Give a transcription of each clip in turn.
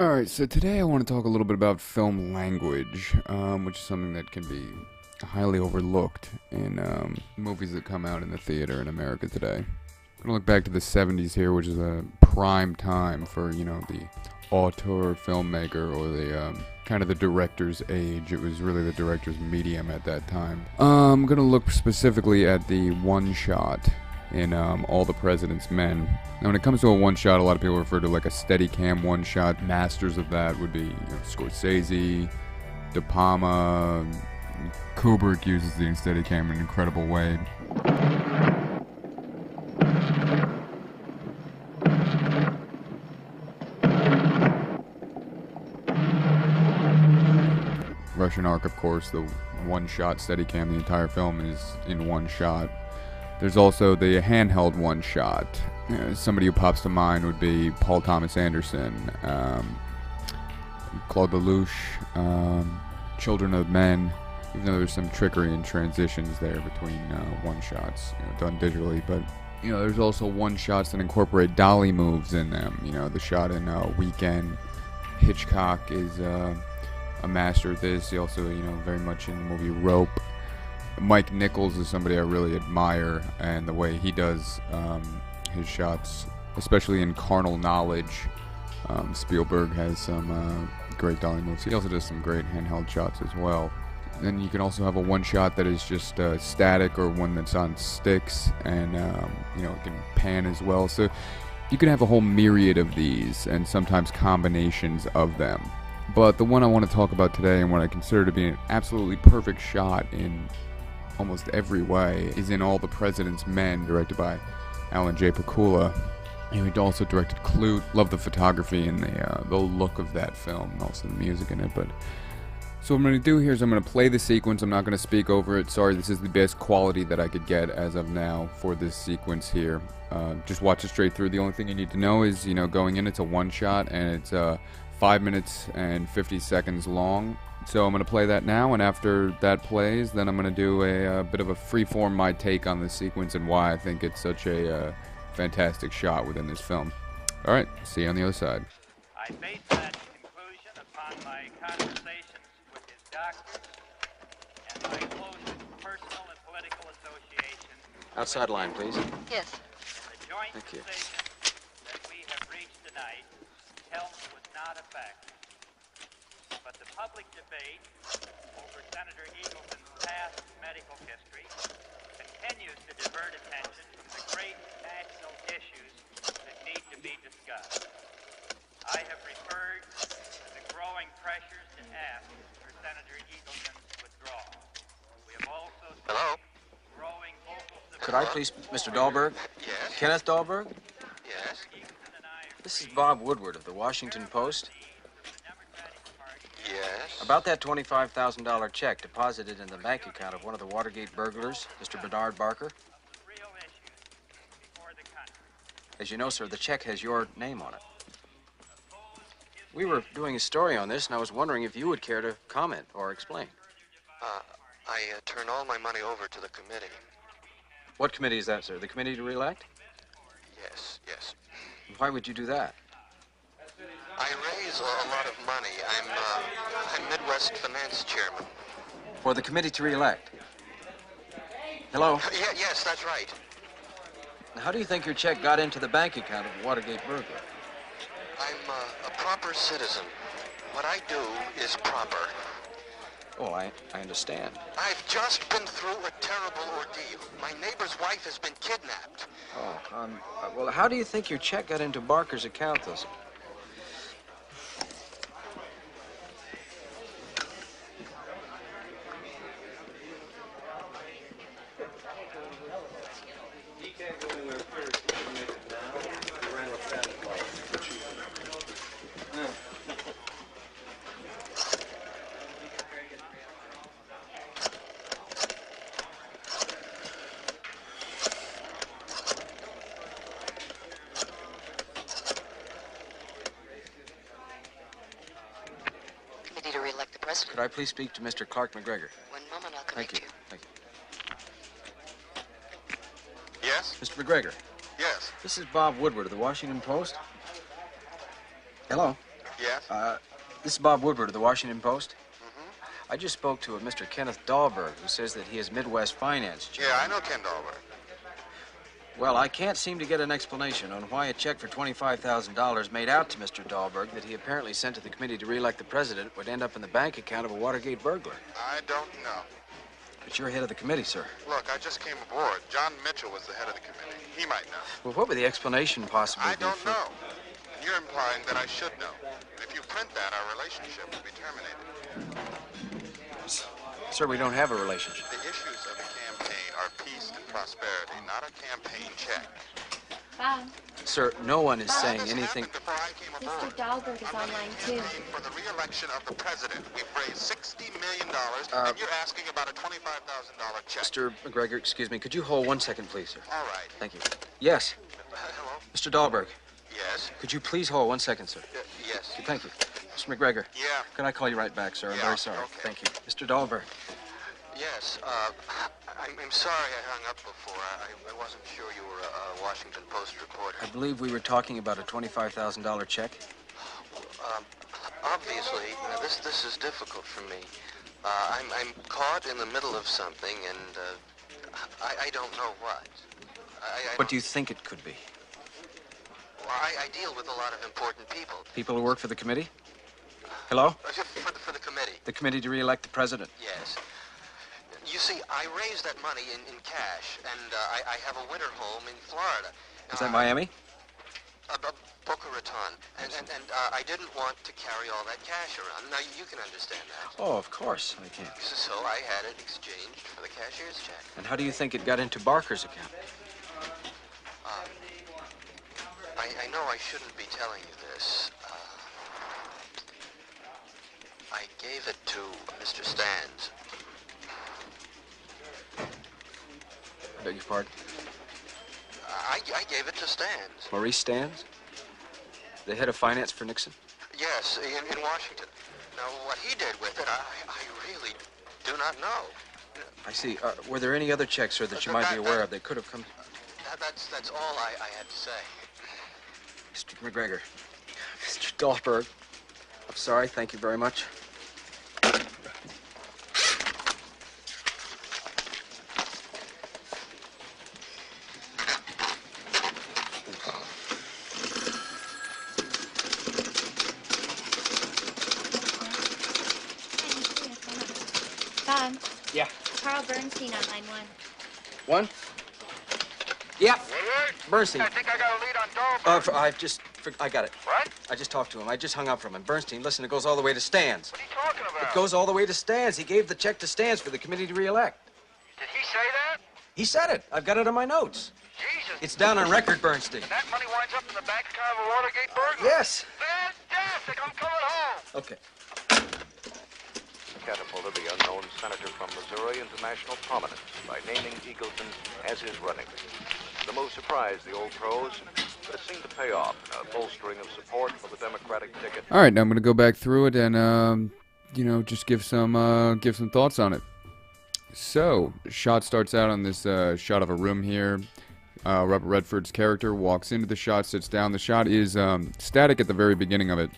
Alright, so today I want to talk a little bit about film language, which is something that can be highly overlooked in movies that come out in the theater in America today. I'm going to look back to the 70s here, which is a prime time for, the auteur filmmaker or the kind of the director's age. It was really the director's medium at that time. I'm going to look specifically at the one-shot in All the President's Men. Now, when it comes to a one-shot, a lot of people refer to like a stedi-cam one-shot. Masters of that would be Scorsese, De Palma. Kubrick uses the stedi-cam in an incredible way. Russian Ark, of course, the one-shot Steadicam, the entire film is in one shot. There's also the handheld one-shot. Somebody who pops to mind would be Paul Thomas Anderson, Claude Lelouch, Children of Men, even though there's some trickery and transitions there between one-shots, done digitally, but there's also one-shots that incorporate dolly moves in them. The shot in Weekend. Hitchcock is a master at this. He also, very much in the movie Rope. Mike Nichols is somebody I really admire, and the way he does his shots, especially in Carnal Knowledge. Spielberg has some great dolly moves. He also does some great handheld shots as well. Then you can also have a one shot that is just static, or one that's on sticks, and it can pan as well. So you can have a whole myriad of these, and sometimes combinations of them. But the one I want to talk about today, and what I consider to be an absolutely perfect shot in almost every way, is in All the President's Men, directed by Alan J. Pakula. He also directed Clute. Love the photography and the look of that film, and also the music in it. But so what I'm going to do here is I'm going to play the sequence. I'm not going to speak over it. Sorry, this is the best quality that I could get as of now for this sequence here. Just watch it straight through. The only thing you need to know is, going in, it's a one shot, and it's 5 minutes and 50 seconds long. So I'm going to play that now, and after that plays, then I'm going to do a bit of a freeform my take on this sequence and why I think it's such a fantastic shot within this film. All right, see you on the other side. I base that conclusion upon my conversations with his doctors and my close personal and political associations. Outside line, please. Yes. The joint Thank you. decision that we have reached tonight, health was not a factor. But the public debate over Senator Eagleton's past medical history continues to divert attention from the great national issues that need to be discussed. I have referred to the growing pressures to ask for Senator Eagleton's withdrawal. We have also Hello? seen growing vocal support. Could I please, Mr. Dahlberg? Yes. Kenneth Dahlberg? Yes. Eagleton and I This is Bob Woodward of the Washington Post. Democratic Party Yes. About that $25,000 check deposited in the bank account of one of the Watergate burglars, Mr. Bernard Barker. real issues before the country. As you know, sir, the check has your name on it. We were doing a story on this, and I was wondering if you would care to comment or explain. I turn all my money over to the committee. What committee is that, sir? The committee to re-elect? Yes, yes. Why would you do that? I raise a lot of money. I'm Midwest Finance Chairman. For the committee to re-elect? Hello? Yes, that's right. How do you think your check got into the bank account of the Watergate burglar? I'm a proper citizen. What I do is proper. Oh, I understand. I've just been through a terrible ordeal. My neighbor's wife has been kidnapped. Oh, well, how do you think your check got into Barker's account, though, sir? Committee to re-elect the president. Could I please speak to Mr. Clark McGregor? One moment, I'll Thank connect you. you. Thank you. Yes? Mr. McGregor, Yes. this is Bob Woodward of the Washington Post. Hello. Yes? This is Bob Woodward of the Washington Post. I just spoke to a Mr. Kenneth Dahlberg, who says that he is Midwest finance chief. Yeah, I know Ken Dahlberg. Well, I can't seem to get an explanation on why a check for $25,000 made out to Mr. Dahlberg that he apparently sent to the committee to re-elect the president would end up in the bank account of a Watergate burglar. I don't know. But you're head of the committee, sir. Look, I just came aboard. John Mitchell was the head of the committee. He might know. Well, what would the explanation possibly I be don't for... know. You're implying that I should know. And if you print that, our relationship will be terminated. Sir, we don't have a relationship. The issues of the campaign are peace and prosperity, not a campaign check. Bob, Sir, no one is All saying this anything... happened before I came aboard. Mr. Dahlberg is I'm online running a too. campaign for the re-election of the president. We've raised $60 million, and you're asking about a $25,000 check. Mr. McGregor, excuse me, could you hold 1 second, please, sir? All right. Thank you. Yes, Hello? Mr. Dahlberg, Yes? could you please hold 1 second, sir? Yes. Thank you. Mr. McGregor, Yeah. can I call you right back, sir? I'm Yeah, very sorry. okay. Thank you. Mr. Dahlberg. Yes, I'm sorry I hung up before. I wasn't sure you were a Washington Post reporter. I believe we were talking about a $25,000 check. Obviously, this is difficult for me. I'm caught in the middle of something, and I don't know what. What do you think it could be? Well, I deal with a lot of important people. People who work for the committee? Hello? For the committee. The committee to re-elect the president. Yes. You see, I raised that money in cash, and I have a winter home in Florida. Is that Miami? Boca Raton. And I didn't want to carry all that cash around. Now, you can understand that. Oh, of course I can. So I had it exchanged for the cashier's check. And how do you think it got into Barker's account? I know I shouldn't be telling you this. I gave it to Mr. Stans. I beg your pardon? I gave it to Stans. Maurice Stans? The head of finance for Nixon? Yes, in Washington. Now, what he did with it, I really do not know. I see. Were there any other checks, sir, that you might be aware of that could have come... That's all I had to say. Mr. McGregor. Mr. Dahlberg. I'm sorry. Thank you very much. Bob, Yeah. Carl Bernstein on line 1. One? Yeah. Woodward? Bernstein. I think I got a lead on Dahlberg. I got it. What? I just talked to him. I just hung up from him. Bernstein, listen, it goes all the way to Stans. What are you talking about? It goes all the way to Stans. He gave the check to Stans for the committee to re-elect. Did he say that? He said it. I've got it on my notes. Jesus. It's down on record, Bernstein. That money winds up in the bank account of a Watergate burglar? Yes. Fantastic. I'm coming home. Okay. Catapulted the unknown senator from Missouri into national prominence by naming Eagleton as his running mate. The move surprised the old pros, but it seemed to pay off in a bolstering of support for the Democratic ticket. All right, now I'm gonna go back through it and just give some thoughts on it. So, the shot starts out on this shot of a room here. Robert Redford's character walks into the shot, sits down. The shot is static at the very beginning of it,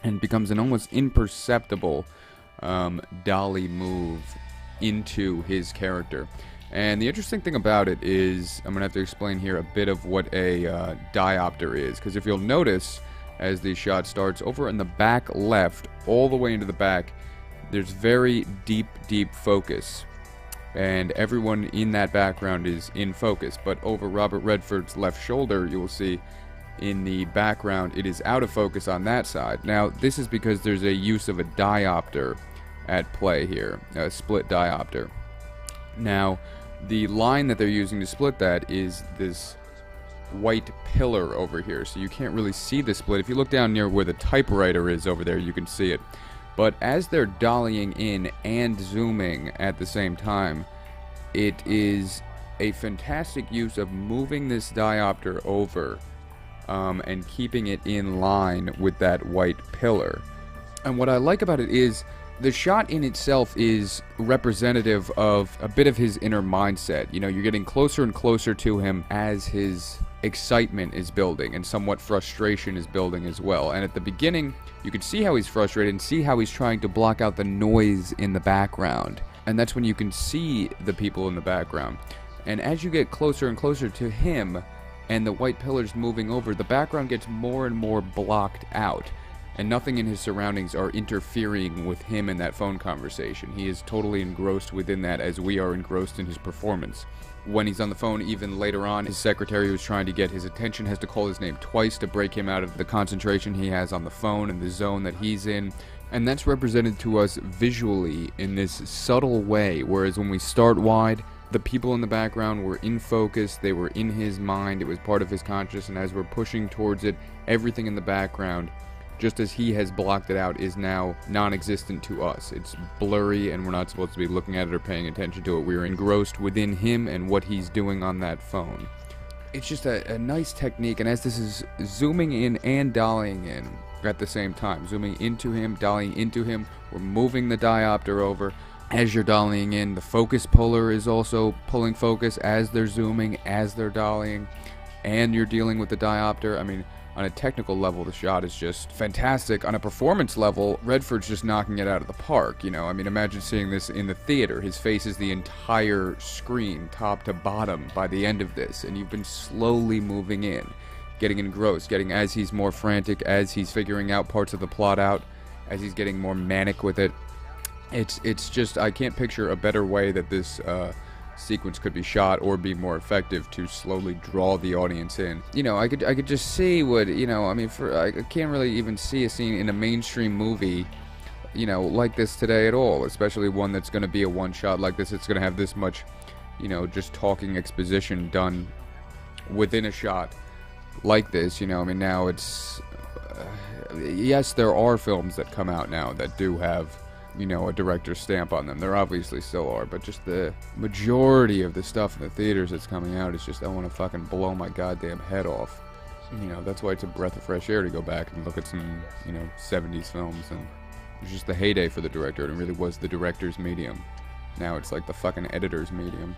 and becomes an almost imperceptible dolly move into his character. And the interesting thing about it is, I'm going to have to explain here a bit of what a diopter is, because if you'll notice, as the shot starts, over in the back left, all the way into the back, there's very deep focus. And everyone in that background is in focus. But over Robert Redford's left shoulder, you will see in the background, it is out of focus on that side. Now, this is because there's a use of a diopter at play here, a split diopter. Now, the line that they're using to split that is this white pillar over here, so you can't really see the split. If you look down near where the typewriter is over there, you can see it. But as they're dollying in and zooming at the same time, it is a fantastic use of moving this diopter over and keeping it in line with that white pillar. And what I like about it is The shot in itself is representative of a bit of his inner mindset. You know, you're getting closer and closer to him as his excitement is building and somewhat frustration is building as well. And at the beginning, you can see how he's frustrated and see how he's trying to block out the noise in the background. And that's when you can see the people in the background. And as you get closer and closer to him and the white pillars moving over, the background gets more and more blocked out. And nothing in his surroundings are interfering with him in that phone conversation. He is totally engrossed within that, as we are engrossed in his performance. When he's on the phone, even later on, his secretary who's trying to get his attention has to call his name twice to break him out of the concentration he has on the phone and the zone that he's in. And that's represented to us visually in this subtle way, whereas when we start wide, the people in the background were in focus, they were in his mind, it was part of his conscious, and as we're pushing towards it, everything in the background, just as he has blocked it out, is now non-existent to us. It's blurry and we're not supposed to be looking at it or paying attention to it. We're engrossed within him and what he's doing on that phone. It's just a nice technique, and as this is zooming in and dollying in at the same time, zooming into him, dollying into him, we're moving the diopter over. As you're dollying in, the focus puller is also pulling focus as they're zooming, as they're dollying, and you're dealing with the diopter. I mean, on a technical level, the shot is just fantastic. On a performance level, Redford's just knocking it out of the park, you know? I mean, imagine seeing this in the theater. His face is the entire screen, top to bottom, by the end of this, and you've been slowly moving in, getting engrossed, getting, as he's more frantic, as he's figuring out parts of the plot out, as he's getting more manic with it. It's just, I can't picture a better way that this sequence could be shot or be more effective to slowly draw the audience in. You know, I could just see what, you know, I mean, I can't really even see a scene in a mainstream movie, you know, like this today at all, especially one that's going to be a one shot like this. It's going to have this much, you know, just talking exposition done within a shot like this. You know, I mean, now it's yes, there are films that come out now that do have, you know, a director's stamp on them. There obviously still are, but just the majority of the stuff in the theaters that's coming out is just, I want to fucking blow my goddamn head off. You know, that's why it's a breath of fresh air to go back and look at some, you know, 70s films, and it was just the heyday for the director. It really was the director's medium. Now it's like the fucking editor's medium.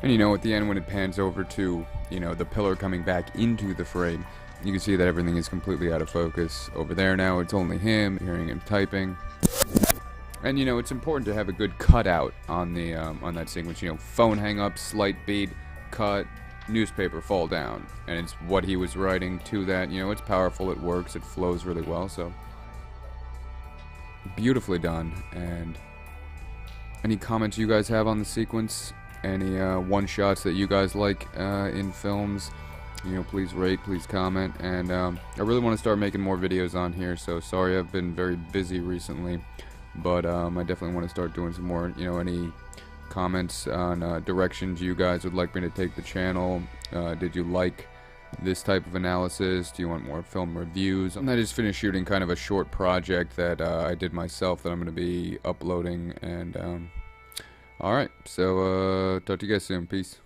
And you know, at the end when it pans over to, you know, the pillar coming back into the frame, you can see that everything is completely out of focus. Over there now, it's only him, hearing him typing. And, you know, it's important to have a good cutout on the on that sequence. You know, phone hang up, slight beat, cut, newspaper fall down. And it's what he was writing to that. You know, it's powerful, it works, it flows really well, so beautifully done. And any comments you guys have on the sequence? Any one-shots that you guys like in films? You know, please rate, please comment, and I really want to start making more videos on here, so sorry I've been very busy recently, but I definitely want to start doing some more. You know, any comments on directions you guys would like me to take the channel? Did you like this type of analysis? Do you want more film reviews? I just finished shooting kind of a short project that I did myself that I'm going to be uploading, and alright, so talk to you guys soon. Peace.